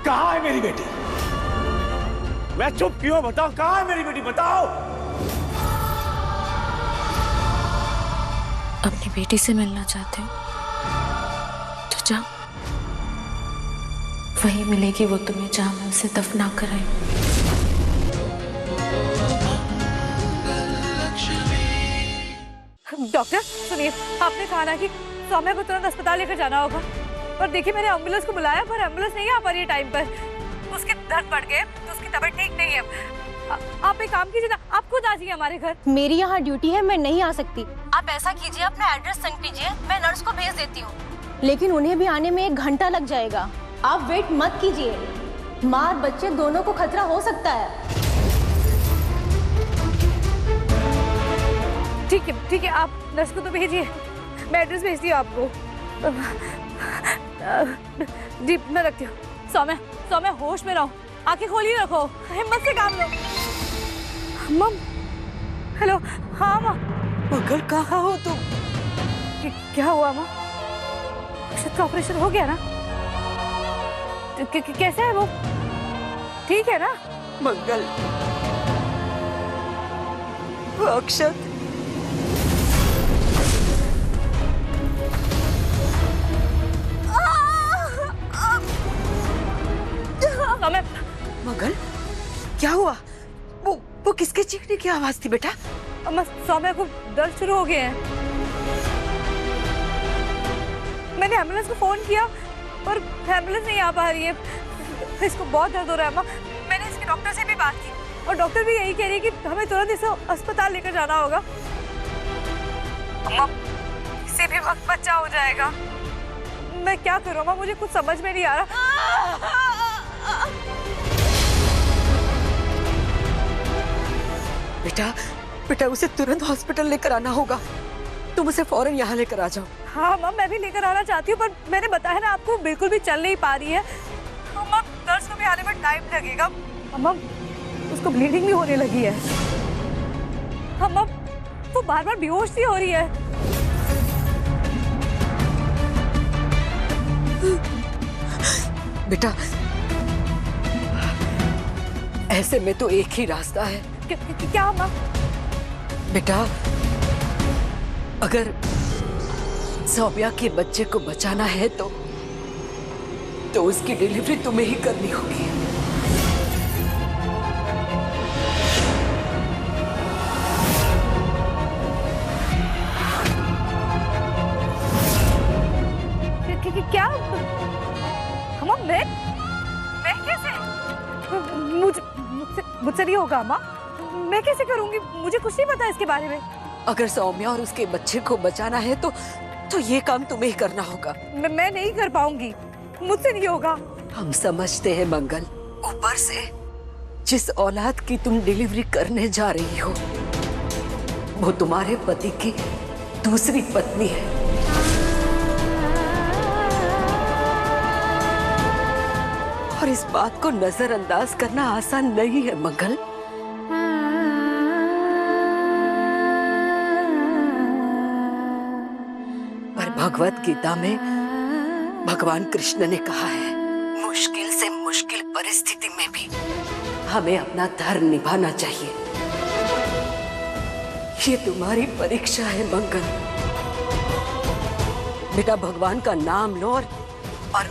कहाँ है मेरी बेटी? मैं चुप क्यों? बताओ कहाँ है मेरी बेटी, बताओ। अपनी बेटी से मिलना चाहते हो तो जाओ, वही मिलेगी वो तुम्हें जहां मैं उसे दफना कर आई हूं। डॉक्टर सुनिए, आपने कहा ना कि सौम्या को तुरंत अस्पताल लेकर जाना होगा, और देखिए मैंने एम्बुलेंस को बुलाया पर एम्बुलेंस नहीं आ पा रही है टाइम पर। उसके दर्द बढ़ गए तो उसकी तबीयत ठीक नहीं है। आप एक काम कीजिए ना, आप खुद आ जाइए हमारे घर। मेरी यहाँ ड्यूटी है, मैं नहीं आ सकती। आप ऐसा कीजिए, अपना एड्रेस सेंड कीजिए, मैं नर्स को भेज देती हूँ। लेकिन उन्हें भी आने में 1 घंटा लग जाएगा। आप वेट मत कीजिए, माँ और बच्चे दोनों को खतरा हो सकता है। ठीक है, आप नर्स को तो भेजिए, मैं एड्रेस भेजती हूँ आपको। जी मैं रखती हूँ। सौम्या होश में रहो, आंखें खोली रखो, हिम्मत से काम लो। मम, हेलो। हाँ माँ। मंगल कहाँ हो तुम? क्या हुआ माँ? अक्षत का ऑपरेशन हो गया ना? कैसा है वो? ठीक है ना? मंगल, वो अक्षत मंगल, क्या हुआ? वो किसके चीखने की आवाज थी बेटा? सौम्या को दर्द शुरू हो गए हैं। मैंने एम्बुलेंस को फोन किया पर एम्बुलेंस नहीं आ पा रही है। इसको बहुत दर्द हो रहा है अम्मा। मैंने इसके डॉक्टर से भी बात की और डॉक्टर भी यही कह रही है कि हमें तुरंत इसे अस्पताल लेकर जाना होगा। अम्मा, इससे भी वक्त बच्चा हो जाएगा। मैं क्या करूँ अम्मा, मुझे कुछ समझ में नहीं आ रहा। बेटा उसे तुरंत हॉस्पिटल लेकर आना होगा। तुम उसे फौरन यहाँ लेकर आ जाओ। हाँ मम्मा, मैं भी लेकर आना चाहती हूँ पर मैंने बताया ना आपको, बिल्कुल भी चल नहीं पा रही है। मम्मा, नर्स को भी आने में टाइम लगेगा। मम्मा, उसको ब्लीडिंग भी होने लगी है। मम्मा, वो बार बार बेहोश सी हो रही है। बेटा, ऐसे में तो एक ही रास्ता है। क्या माँ? बेटा, अगर सौम्या के बच्चे को बचाना है तो उसकी डिलीवरी तुम्हें ही करनी होगी। क्या? मैं कैसे? मुझसे नहीं होगा अम्मा। मैं कैसे करूंगी? मुझे कुछ नहीं पता इसके बारे में। अगर सौम्या और उसके बच्चे को बचाना है तो ये काम तुम्हें ही करना होगा। मैं नहीं कर पाऊंगी, मुझसे नहीं होगा। हम समझते हैं मंगल, ऊपर से जिस औलाद की तुम डिलीवरी करने जा रही हो वो तुम्हारे पति की दूसरी पत्नी है। और इस बात को नजरअंदाज करना आसान नहीं है मंगल। पर भगवत गीता में भगवान कृष्ण ने कहा है, मुश्किल से मुश्किल परिस्थिति में भी हमें अपना धर्म निभाना चाहिए। ये तुम्हारी परीक्षा है मंगल। बेटा, भगवान का नाम लो और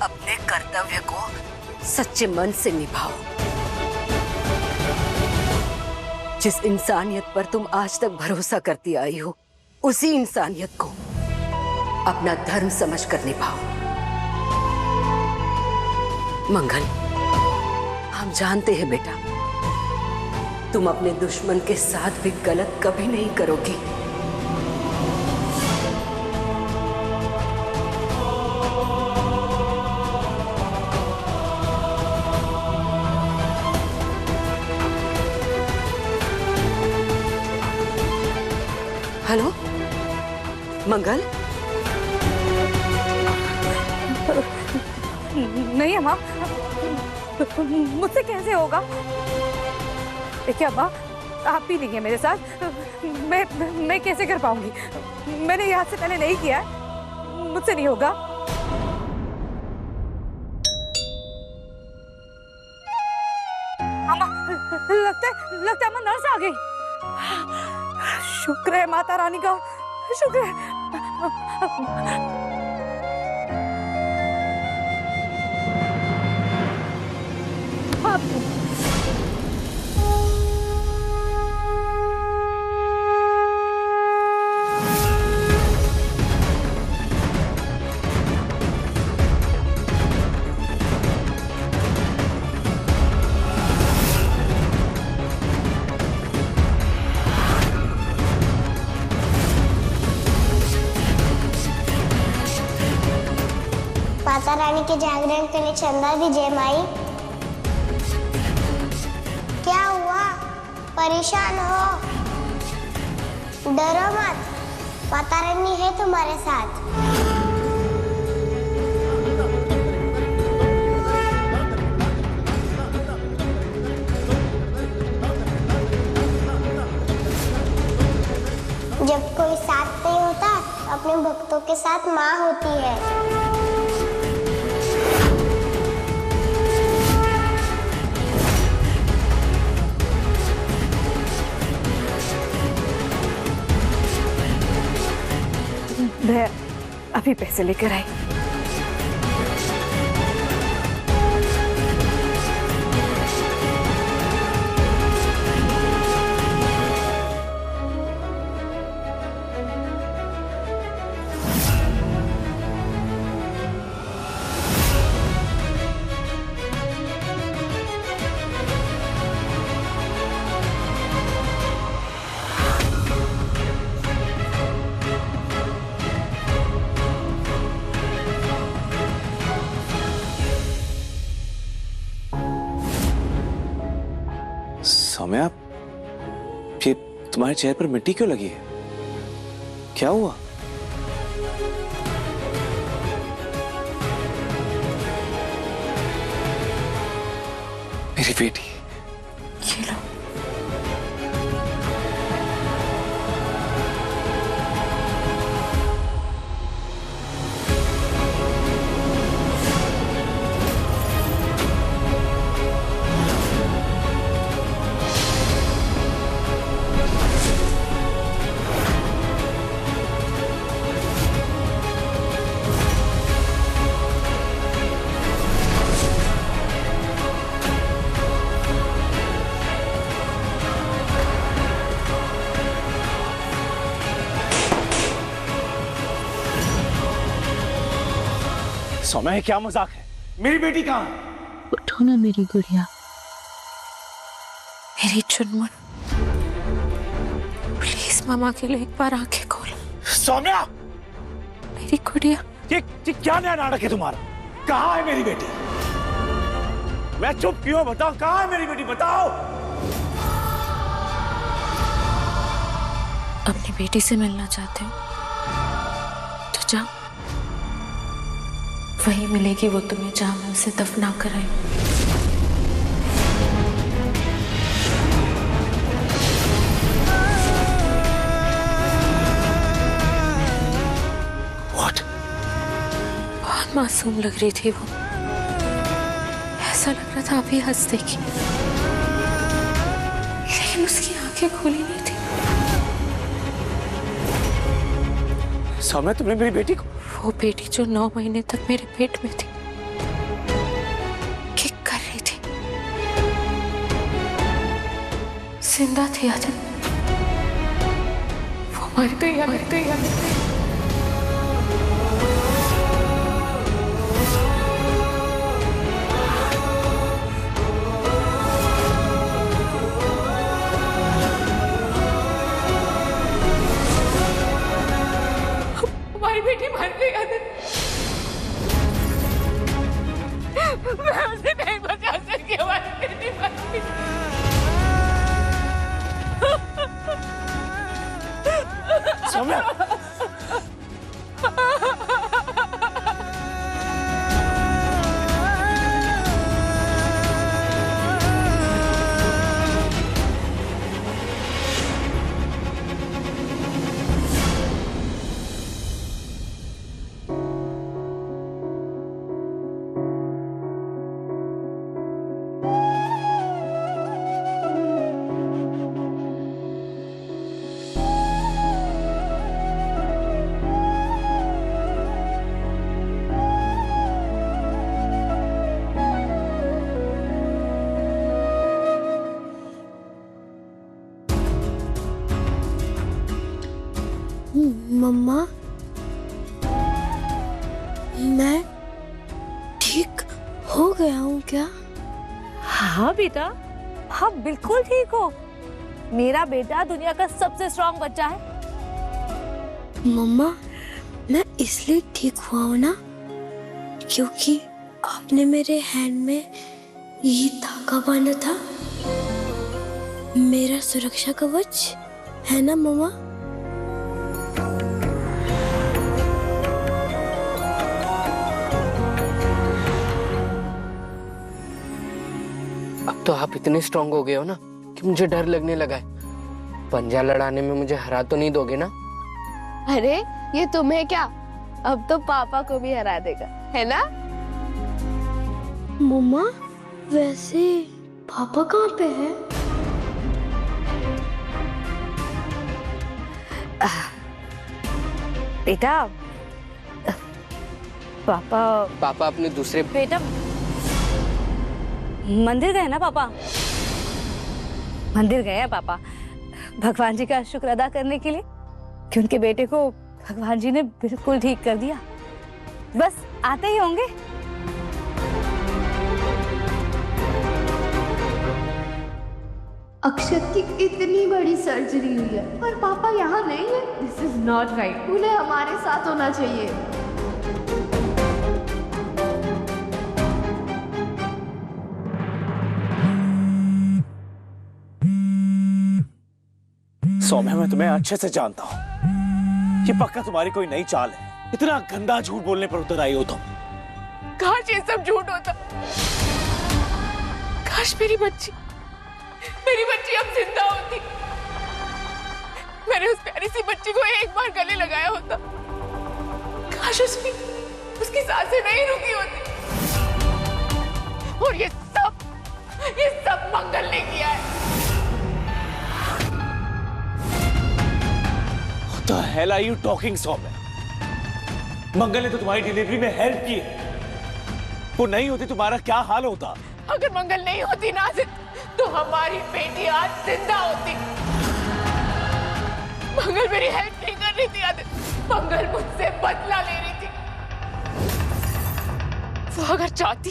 अपने कर्तव्य को सच्चे मन से निभाओ। जिस इंसानियत पर तुम आज तक भरोसा करती आई हो, उसी इंसानियत को अपना धर्म समझकर निभाओ। मंगल, हम जानते हैं बेटा, तुम अपने दुश्मन के साथ भी गलत कभी नहीं करोगी। हेलो मंगल। नहीं अम्मा, मुझसे कैसे होगा? देखिए अम्मा, आप भी नहीं है मेरे साथ, मैं कैसे कर पाऊंगी? मैंने ये हाथ से पहले नहीं किया है, मुझसे नहीं होगा। अम्मा, लगता है अम्मा नर्स आ गई। शुक्र है माता रानी का, शुक्र है। माता रानी के जागरण के लिए चंदा दीजिए माई। क्या हुआ, परेशान हो? डरो मत, माता रानी है तुम्हारे साथ। जब कोई साथ नहीं होता तो अपने भक्तों के साथ माँ होती है। मैं अभी पैसे लेकर आई। सौम्या, ये तुम्हारे चेहरे पर मिट्टी क्यों लगी है? क्या हुआ? मेरी बेटी, ये लो। सौम्या, ये क्या मजाक है? मेरी बेटी कहाँ है? उठो ना मेरी गुड़िया, मेरी चुनमुन, प्लीज मामा के लिए एक बार आंखें खोलो। सौम्या, मेरी गुड़िया। ये क्या नया नाटक है तुम्हारा? कहाँ है मेरी बेटी? मैं चुप क्यों? बताओ, कहाँ है मेरी बेटी? बताओ। अपनी बेटी से मिलना चाहते हो तो जाओ, वही मिलेगी वो तुम्हें जहां मैं उसे दफना कर आई। What? बहुत मासूम लग रही थी वो, ऐसा लग रहा था अभी हंस देगी, लेकिन उसकी आंखें खुली नहीं थी। सौम्या, तुमने मेरी बेटी को? वो बेटी जो 9 महीने तक मेरे पेट में थी, किक कर रही थी, जिंदा थी आदम, वो मर गई। हमारी बेटी मर गई आदम, मैं उसे नहीं बचा सकी, हमारी बेटी मर गई। सौम्या, मम्मा, मैं ठीक हो गया हूँ क्या? हाँ बेटा, हाँ बिल्कुल ठीक हो। मेरा बेटा दुनिया का सबसे स्ट्रांग बच्चा है। मम्मा, मैं इसलिए ठीक हुआ हूँ ना क्योंकि आपने मेरे हैंड में ये धागा बांधा था। मेरा सुरक्षा कवच है ना मम्मा? अब तो आप इतने स्ट्रांग हो गए हो ना कि मुझे डर लगने लगा है। पंजा लड़ाने में मुझे हरा तो नहीं दोगे ना? अरे ये तुम्हें क्या, अब तो पापा को भी हरा देगा, है ना? मम्मा, वैसे पापा कहाँ पे है? बेटा, पापा अपने दूसरे बेटा मंदिर गए ना पापा। मंदिर गए हैं पापा भगवान जी का शुक्र अदा करने के लिए कि उनके बेटे को भगवान जी ने बिल्कुल ठीक कर दिया। बस आते ही होंगे। अक्षत की इतनी बड़ी सर्जरी हुई है और पापा यहाँ नहीं है। This is not right. उन्हें हमारे साथ होना चाहिए। सौम्या, मैं तुम्हें अच्छे से जानता हूँ। ये पक्का तुम्हारी कोई नई चाल है। इतना गंदा झूठ बोलने पर उतर आई हो तुम। काश ये सब झूठ होता। काश मेरी बच्ची अब जिंदा होती। मैंने उस प्यारी सी बच्ची को एक बार गले लगाया होता। काश उसकी सांसें नहीं रुकी होती। और ये सब मंगल ने किया है। What the hell are you talking, Saumya? मंगल ने तो तुम्हारी डिलीवरी में हेल्प की है। वो नहीं होती तुम्हारा क्या हाल होता? अगर मंगल नहीं होती नाज़िर, तो हमारी बेटी आज जिंदा होती। मंगल मेरी हेल्प नहीं कर रही थी आदित्य। मंगल मुझसे बदला ले रही थी। वो अगर चाहती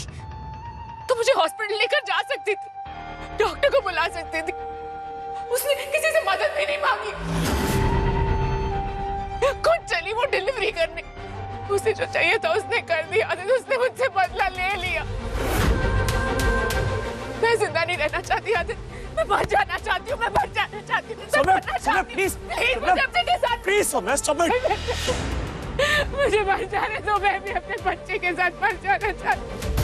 तो मुझे हॉस्पिटल लेकर जा सकती थी, डॉक्टर को बुला सकती थी। उसने किसी से मदद भी नहीं मांगी। खुद चली वो डिलीवरी करने। उसे जो चाहिए था उसने कर दिया। उसने मुझसे बदला ले लिया। मैं जिंदा नहीं रहना चाहती आदित्य। मैं मर जाना चाहती हूँ। मैं मर जाना चाहती हूँ। सौम्या, प्लीज मुझे अपने के साथ प्लीज सौम्या, stop it। मुझे मर जाने दो। मैं भी अपने बच्चे के साथ मर जाना चाहती हूँ।